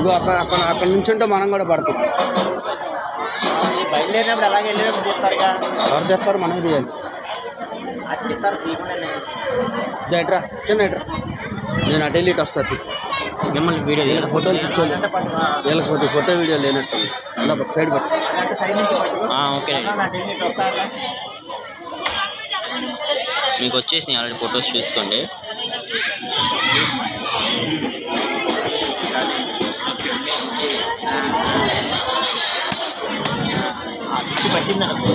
ఇగో అక్కడ నుంచి ఉంటే మనం కూడా పడతాం. బయలుదేరినప్పుడు అలాగే వెళ్ళినప్పుడు తీస్తారు. ఎవరు తెస్తారు? మనమే తీయాలి. అక్కడ ఇస్తారు తీయకుండా. ఎట్రా చిన్న ఎట్రా, నేను అటు వెళ్ళి ఇటు వస్తాను. మిమ్మల్ని వీడియో వీళ్ళకి ఫోటోలు కూర్చోలేదు, వీళ్ళకి ఫోటో వీడియో లేనట్టు అలా ఒక సైడ్ పట్టు. ఓకే, మీకు వచ్చేసినాయి ఆల్రెడీ ఫొటోస్ చూసుకోండి. పట్టిందనుకో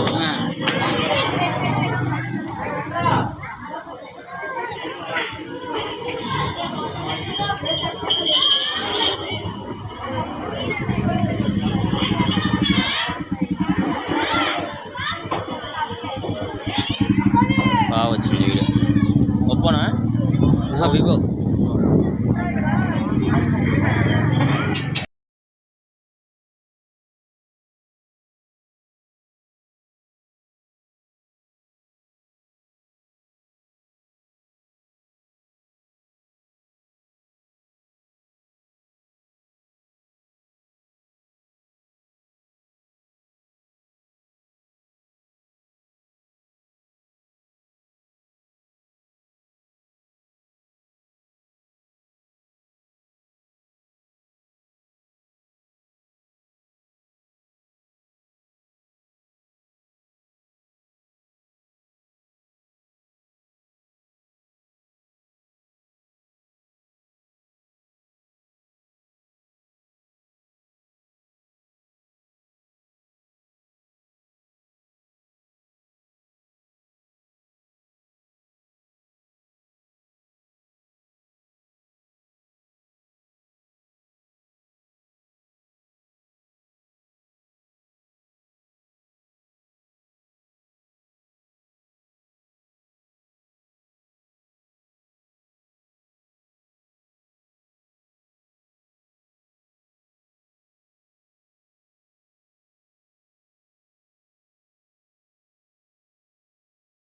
బాగా వచ్చింది వీడియో. ఒప్పోనా? వివో.